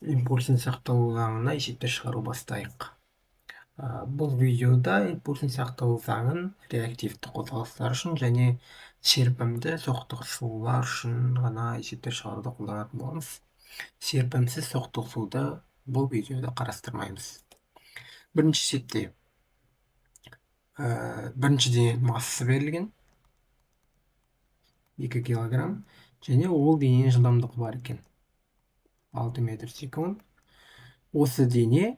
Импульсын сақталу заңына есептер шығару бастайық. Бұл видеода импульсын сақталу заңын реактивті қозғалыстар үшін және серпімді соқтығысулар үшін ғана есептер шығаруды қолданатын боламыз. Серпімсіз соқтығысуды бұл видеода қарастырмаймыз. Бірінші есепте бірінші дененің массасы берілген 2 килограмм және ол дененің жылдамдығы бар екен 6 метр секунд. Осы дене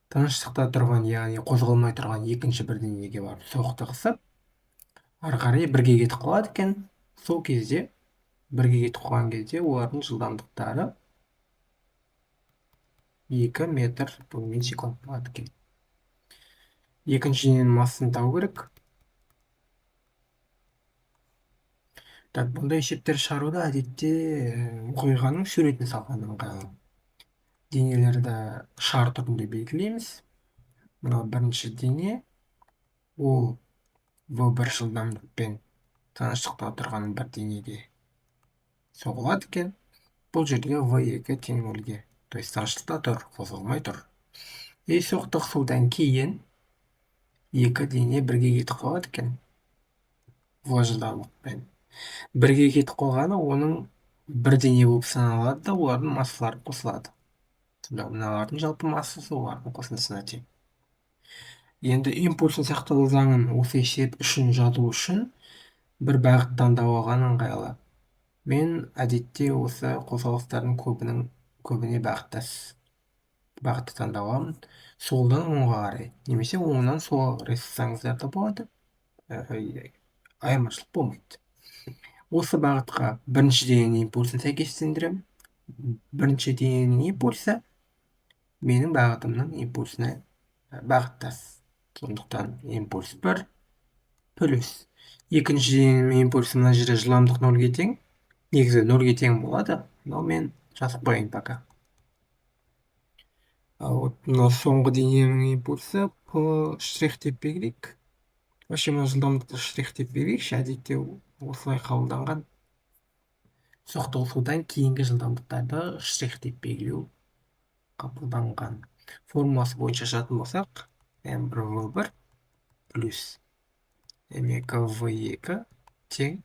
тыныштықта тұрған, яғни қозғалмай тұрған екінші бір денеге барып соқтығысып, ары қарай бірге кетіп қалады екен. Сол кезде бірге кетіп қалған кезде олардың жылдамдықтары 2 метр секунд болады екен. Екінші дененің массасын табу керек. Бұндай есептер шығаруда әдетте оқиғаның суретін салған ыңғайлы. Денелерді шар түрінде белгілейміз. Мынау бірінші дене, ол v1 жылдамдықпен тыныштықта тұрған бір денеге соғылады екен. Бұл жерде v2 тең нөлге, то есть тыныштықта тұр, қозғалмай тұр. Соқтығысудан кейін екі дене бірге кетіп қалады екен v жылдамдықпен. Бірге кетіп қалғаны оның бір дене болып саналады да, олардың массалары қосылады. Мыналардың жалпы массасы олардың қосындысына тең. Енді импульсын сақталу заңын осы есеп үшін жазу үшін бір бағыт таңдап алған ыңғайлы. Мен әдетте осы қозғалыстардың көбіне бағытты таңдап аламын. Солдан оңға қарай, немесе оңнан солға қарай сызсаңыздар да болады. Айырмашылық болмайды. Осы бағытқа бірінші дененің импульсын сәйкестендіремін. Бірінші дененің импульсы менің бағытымның импульсіне бағыттас. Сондықтан импульс 1 плюс екінші дененің импульсы мына жерде жылдамдық 0-ге тең. Негізі 0-ге тең болады, но мен жазып қояйын пока. Мына соңғы дененің импульсы p штрих деп белгілейік. Вообще мына жылдамдықты штрих деп белгілейікші, әдетте осылай қабылданған. Соқтығысудан кейінгі жылдамдықтарды штрих деп белгілеу қабылданған. Формуласы бойынша жазатын болсақ, m1v1 плюс m2v2 тең.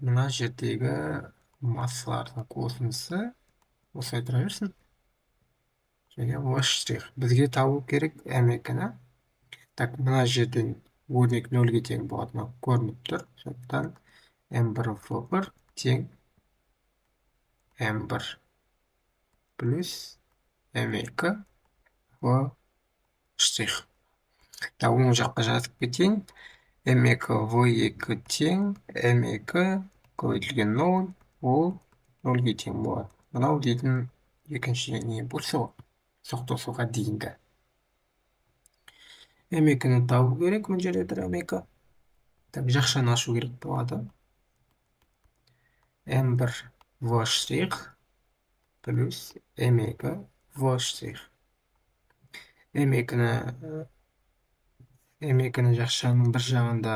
Мына жердегі массалардың қосындысы осылай тұра берсін. Және v штрих. Бізге табу керек m2-ні. Мына жерден өрнек 0-ге тең болатыны көрініп тұр. Сондықтан m1v1 тең m1 плюс m2 v штрих. Оң жаққа жазып кетейін. m2 v2 тең m2 көбейтілген 0, ол 0-ге тең болады. Мынау дейтін екінші импульсы ғой, соқтығысуға дейінгі. m2-ні табу керек, мына жерде тұр m2. Жақшаны ашу керек болады. m1 v штрих плюс m2 v штрих. m2-ні жақшаның бір жағында,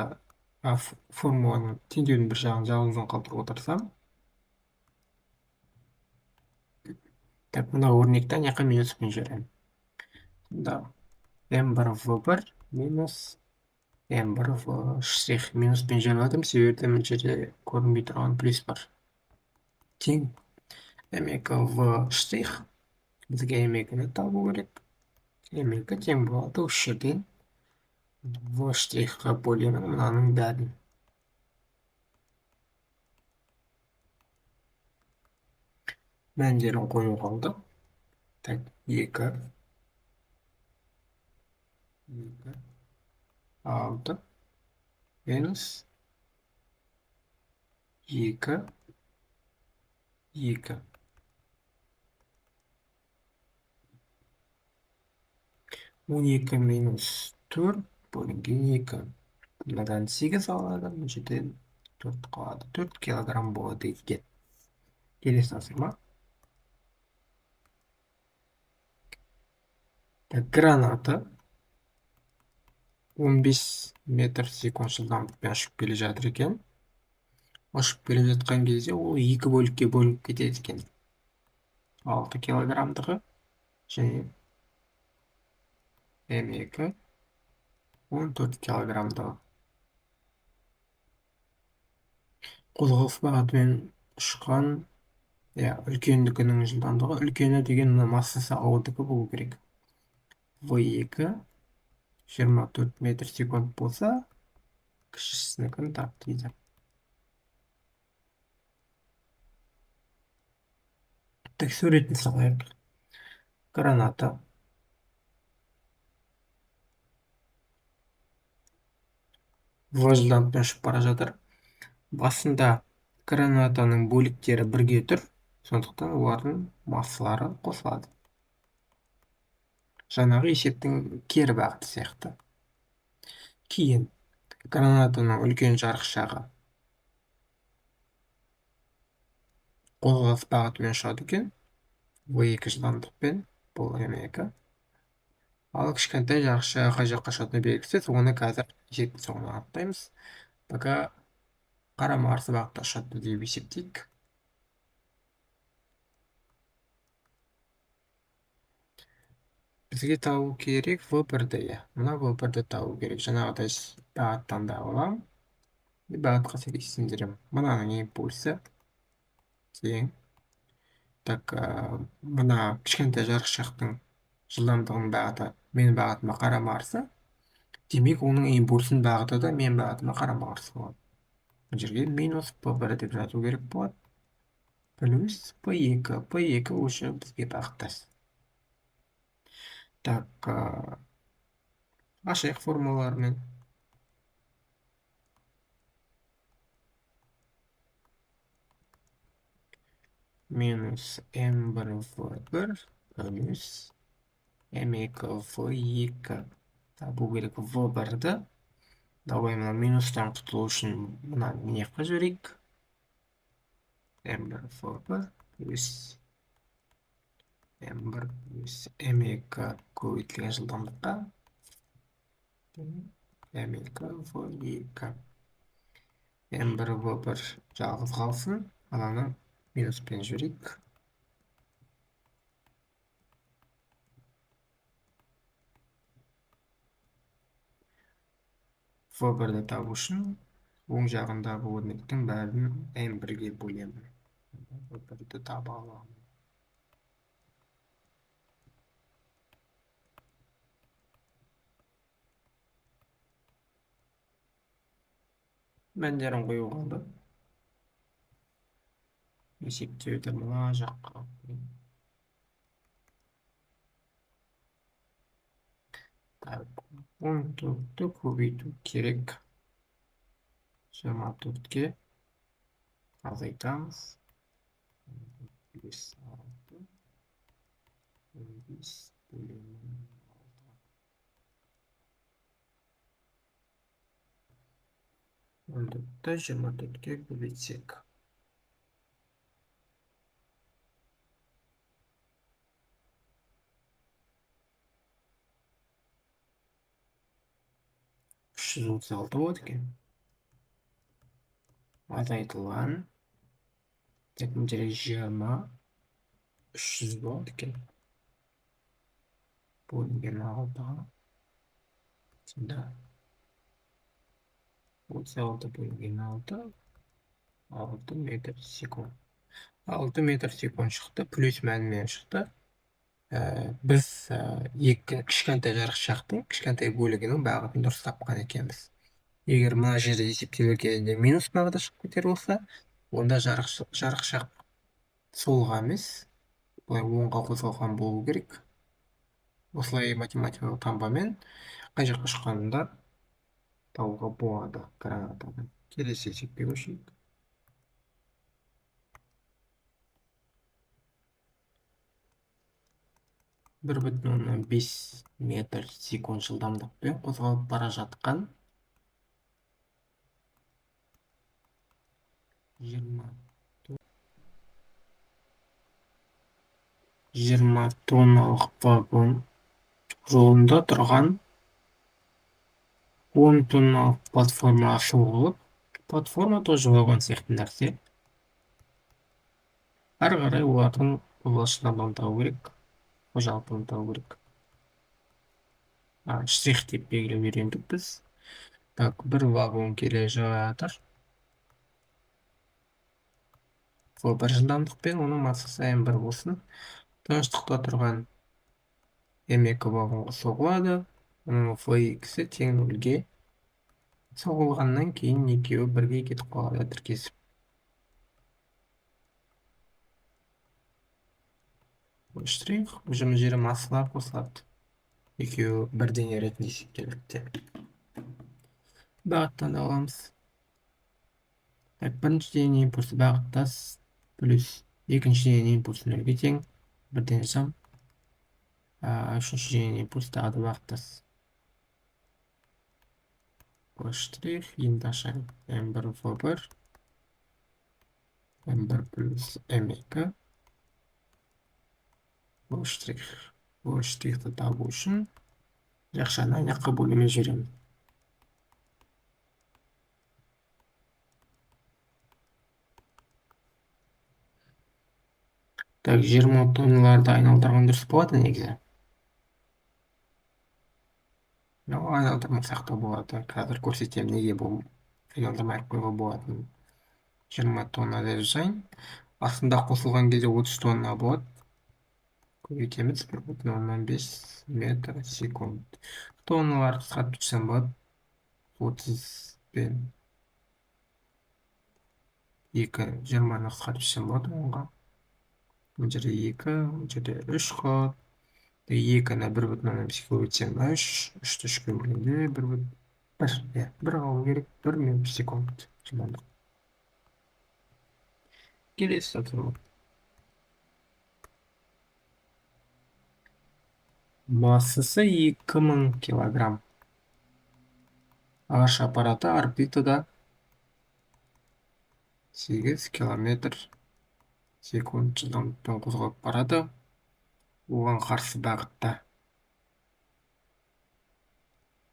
формуланың теңдеудің бір жағын жалғызын қалдырып отырсам, мына өрнекті ана жаққа минуспен жіберемін. m1 v1 минус m1 v штрих. Минуспен жіберіп жатырмын, себебі мына жерде көрінбей тұрған плюс бар. Тең m2 v штрих. Бізге m2-ні табу керек. m2 тең болады осы жерден v штрихқа бөлемін мынаның бәрін. Мәндерін қою қалды. 2 6 минус 2 2. 12 минус 4 бөлінген 2. Мынадан 8 алады, мына жерден 4 қалады. 4 килограмм болады екен. Келесі тапсырма. Граната 15 метр секунд жылдамдықпен ұшып келе жатыр екен. Ұшып келе жатқан кезде ол 2 бөлікке бөлініп кетеді екен. 6 килограммдығы және М2 14 килограммдығы. Қозғалыс бағытымен ұшқан, үлкендігінің жылдамдығы, үлкені деген мына массасы ауыдығы болу керек. V2 24 метр секунд болса, кішісінікін тап дейді. Так, суретін салайық. Граната. V жылдамдықпен ұшып бара жатыр. Басында гранатаның бөліктері бірге тұр, сондықтан олардың массалары қосылады. Жаңағы есептің кері бағыты сияқты. Кейін гранатаның үлкен жарықшағы қозғалыс бағытымен ұшады екен, V2 жылдамдықпен, бұл М2. Ал кішкентай жарықшағы қай жаққа ұшатыны белгісіз, оны қазір есептің соңына анықтаймыз. Пока қарама-қарсы бағытта ұшады деп есептейік. Бізге табу керек V1-ді. Мына V1-ді табу керек. Жаңағыдай бағыт таңдап аламын. Бағытқа сәйкестендіремін. Мынаның импульсы тең. Так, мына кішкентай жарықшақтың жылдамдығының бағыты менің бағытыма қарама-қарсы. Демек, оның импульсінің бағыты да менің бағытыма қарама-қарсы болады. Бұл жерге минус P1 деп жазу керек болады. Плюс P2. P2 уже бізге бағыттас. Так, ашайық формулалармен. Минус М1 В1 плюс М2 В2. Табу керек В1-ді. Давай мына минустан құтылу үшін мына не қылып жіберейік. М1 В1 плюс М1 плюс М2 көбейтілген жылдамдыққа М2 В2. М1 В1 жалғыз қалсын, ананы минуспен жіберейік. V1-ді табу үшін оң жағындағы өрнектің бәрін М1-ге бөлемін. V1-ді таба аламын. Мәндерін қою қалды. Есептеуді мына жаққа. 14-ті көбейту керек. 24-ке азайтамыз. 15 бөлемін 14-ті 24-ке көбейтсек. 336 болады екен. Азайтылған. Мына жерге 20 300 болады екен. Бөлінген 6-ға. Сонда 36 бөлінген 6 метр секунд. 6 метр секунд шықты, плюс мәнімен шықты. Біз кішкентай жарықшақтың кішкентай бөлігінің бағытын дұрыс тапқан екенбіз. Егер мына жерде есептелу кезінде минус бағыты шығып кетер болса, онда жарықшақ солға емес, былай оңға қозғалған болу керек. Осылай математикалық таңбамен қай жаққа ұшқанында табуға болады гранатаны. Келесі есепке көшейік. 1,5 метр секунд жылдамдықпен қозғалып бара жатқан 20 тонналық вагон жолында тұрған 10 тонналық платформаға соғылып, платформа тоже вагон сияқты нәрсе. Ары қарай олардың Қобалашыны табу керек. Қожалықтыны табу керек. Штрих деп белгілеп үйрендік біз. Так, бір вагон келе жатыр. Сол бір жылдамдықпен оның массасы m1 болсын. Тыныштықта тұрған m2 вагонға соғылады. Оның Vx-і тең нөлге. Соғылғаннан кейін екеуі бірге кетіп қалады тіркесіп. Штрих, ұжым жері массалар қосылады. Екеуі бірдеңе ретінде есептеледі. Бағыттан аламыз. Біріншіден импульс бағыттас плюс екіншіден импульс нөлге тең. Бірден жасам. Үшіншіден импульс тағы да бағыттас. Штрих, енді ашайын. m1 v1 m1 плюс m2 штрих. Штрихті табу үшін жақшаны аяққа бөлумен жүремін. Так, 20 тонналарды айналдырған дұрыс болады негізі. Айналдырмасақ та болады. Қазір көрсетемін неге бұл айналдырмай қоюға болатынын. 20 тонна деп жасайын. Астында қосылған кезде 30 тонна болады. Көбейтеміз 1,5 метр секунд. Тонналарды қысқартып түсем болады. 30 пен 2, 20-ны қысқартып түсем болады оңға. Бұл жерде 2, бұл жерде 3 қылады. 2-ні 1,5-ге көбейтсем 3, 3-ті 3-ке бөлгенде 1 қалу керек, 1 метр секунд жылдамдық. Келесі тапсырма. Массасы 2000 килограмм. Ағаш аппараты орбитада 8 километр секунд жылдамдықпен қозғалып барады. Оған қарсы бағытта.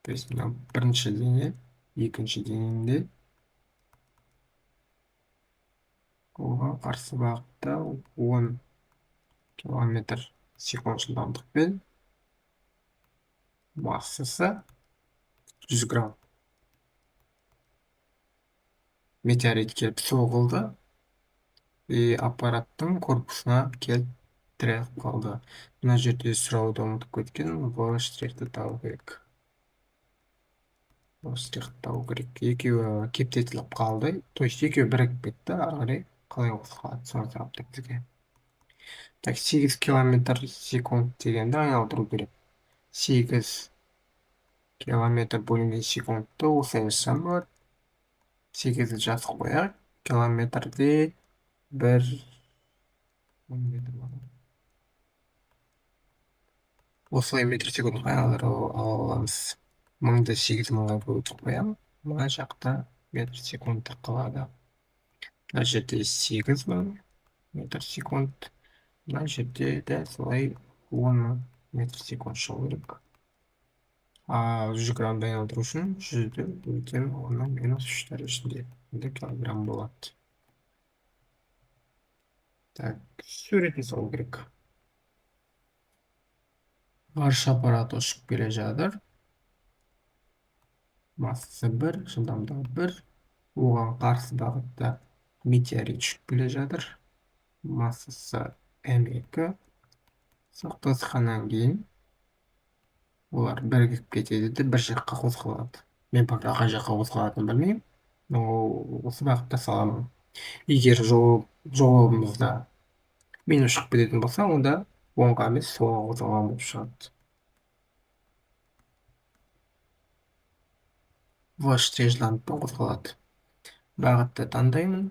То есть, бірінші дене, екінші денеде. Оған қарсы бағытта 10 километр секунд жылдамдықпен. Массасы 100 грамм. Метеорит келіп соғылды. Аппараттың корпусына келіп тіреліп қалды. Мына жерде сұрауды ұмытып кеткен, бұл штрихті табу керек. Екеуі кептетіліп қалды. То есть екеуі бірігіп кетті, ары қарай қалай қосылады, соны сұрап тұр бізге. Так, 8 километр секунд дегенді айналдыру керек. 8 километр бөлінген секундты осылай жасасам болады. 8-ді жазып қояйық. Километрде 1 метр бар. Осылай метр секундқа айналдырып ала аламыз. 1000-ды 8000-ға бөліп қоямын. Мына жақта метр секунд қалады. Мына жерде 8000 метр секунд. Мына жерде де солай 10 метр секунд шығу керек. 100 граммды айналдыру үшін 100-ді бөлген 10-ның -3 дәрежесінде килограмм болады. Так, суретін салу керек. Ғарыш аппараты ұшып келе жатыр. Массасы 1, жылдамдығы 1. Оған қарсы бағытта метеорит ұшып келе жатыр. Массасы m2. Соқтығысқаннан кейін олар бірігіп кетеді де бір жаққа қозғалады. Мен пока қай жаққа қозғалатынын білмеймін. Осы бағытта саламын. Егер жолымызда мен ұшып кететін болса, онда оңға емес солға қозғалған болып шығады. V-штрих жылдамдықпен қозғалады. Бағытты таңдаймын.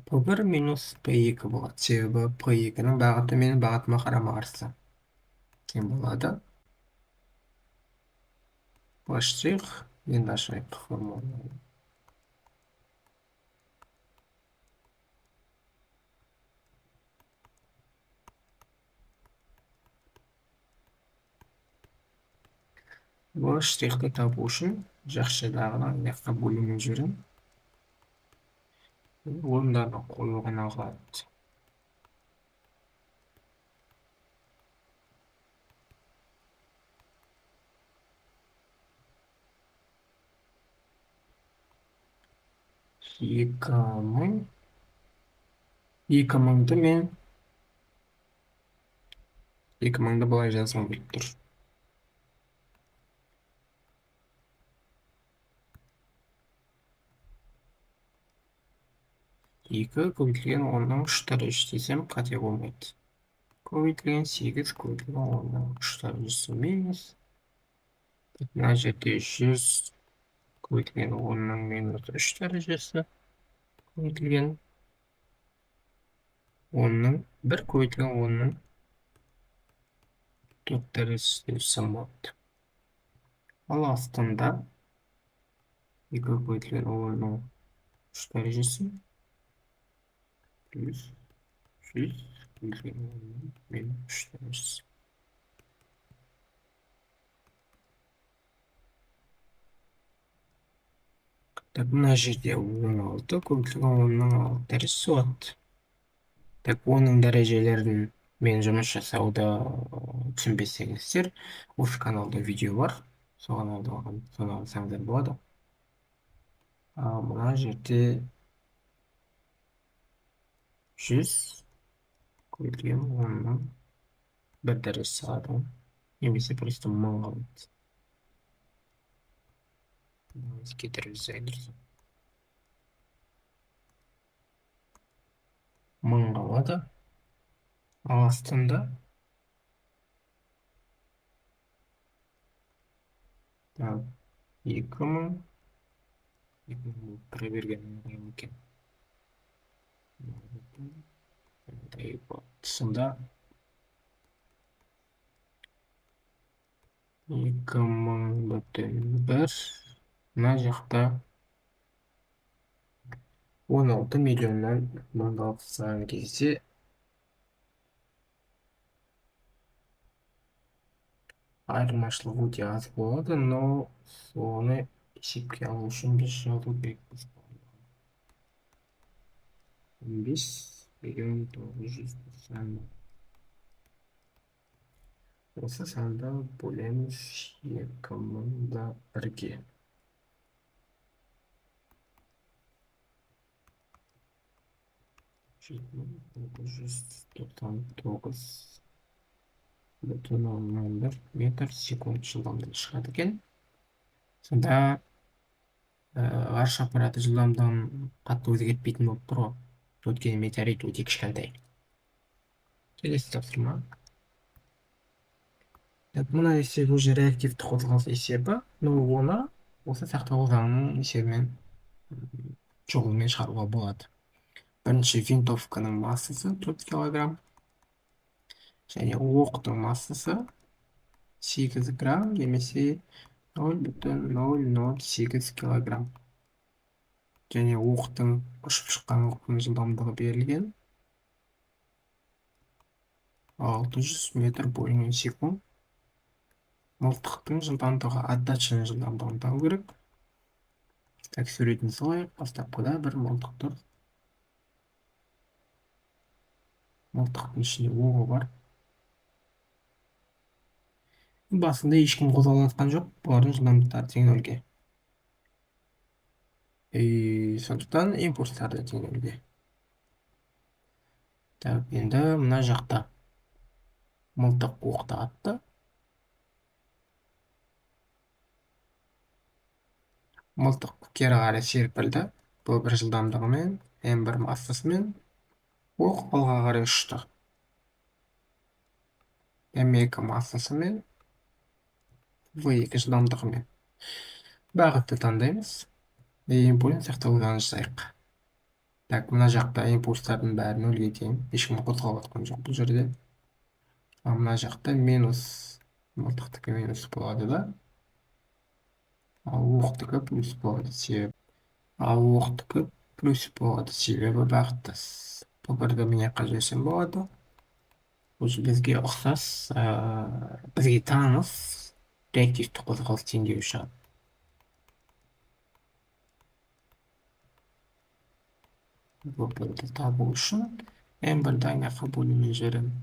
P1 минус P2 болады. Себебі P2-ның бағыты менің бағытыма қарама-қарсы. Тең болады. V-штрих, енді ашайық формуланы. V-штрихті табу үшін жақшыдағыны аяққа бөлумен жүремін. Орындарын қою ғана қалады. 2000. 2000'ды мен 2000'ды былай жазғым келіп тұр. 2 көбейтілген 10-ның 3 дәрежесі десем қате болмайды. Көбейтілген 8 көбейтілген 10-ның 3 дәрежесі минус. Мына жерде 100 көбейтілген 10-ның минус 3 дәрежесі. Көбейтілген 10-ның 1 көбейтілген 10-ның 4 дәрежесі десем болады. Ал астында 2 көбейтілген 10-ның 3 дәрежесі плюс 100 көбейтілген 10-ның минус 3 дәрежесі. Так, мына жерде 16 көбейтілген 10-ның 6 дәрежесі болады. Так, оның дәрежелерін мен жұмыс жасауды түсінбесеңіздер, осы каналда видео бар, соған арналған, соны алсаңыздар болады. Мына жерде 100 көбейтілген 10-ның 1 дәрежесі алады, немесе просто 1000 қалады. Biz getiririz ayırırız. 1000 қалады. Ал астында 2000 кіре бергенім екен. Тұсында 2000,1. Мына жақта 16 миллионнан 1000 алған кезде айырмашылық өте аз болады, но соны есепке алу үшін біз жазу керекпіз. 15,990,000. Осы санды бөлеміз 2000-ге. 7,999,1 метр секунд жылдамдығы шығады екен. Сонда ғарыш аппараты жылдамдығын қатты өзгертпейтін болып тұр ғой. Өйткені метеорит өте кішкентай. Келесі тапсырма. Мына есеп уже реактивті қозғалыс есебі, но оны осы сақталу заңының есебімен жолымен шығаруға болады. Бірінші винтовканың массасы 4 килограмм, және оқтың массасы 8 грамм, немесе 0,008 килограмм. Және оқтың ұшып шыққан оқтың жылдамдығы берілген 600 метр бөлінген секунд. Мылтықтың жылдамдығы отдачаның жылдамдығын табу керек. Так, суретін салайық. Бастапқыда бір мылтық тұр. Мылтықтың ішінде оғы бар. Басында ешкім қозғалатқан жоқ. Бұлардың жылдамдықтары тең нөлге. Сондықтан импульстары да тең нөлге. Так, енді мына жақта мылтық оқты атты. Мылтық кері қарай серпілді. Бұл бір жылдамдығымен, М1 массасымен оқ алға қарай ұшты. М2 массасымен, В2 жылдамдығымен. Бағытты таңдаймыз. Импульс сақталудан жасайық. Так, мына жақта импульстардың бәрі нөлге тең. Ешкім қозғалатқан жоқ бұл жерде. Мына жақта минус, мылтықтікі минус болады да. Ал оқтікі плюс болады себебі. Бағыттас. Бұл бірді міне қажесен болады. Бұл бізге ұқсас, бізге таныс реактивті қозғалыс теңдеуі шығады. Бұл бірді табу үшін М1-ді айнаға бөлумен жіберемін.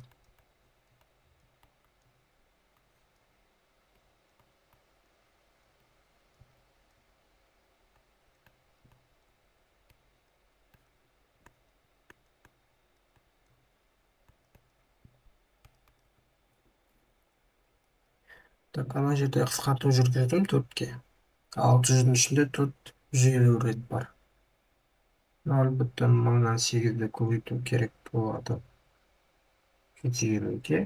Так, ана жерде кыскартуу жүргүздүм 4-ке. 600'ün içinde 4 150 rate бар. Албетте мындан 8'de көбөйтүү керек болуп атат. 200-ге.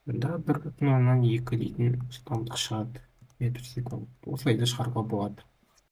Мында 1,2 дейтин жылдамдык чыгат. Метр секунд. Осылай да чыгарууга болот.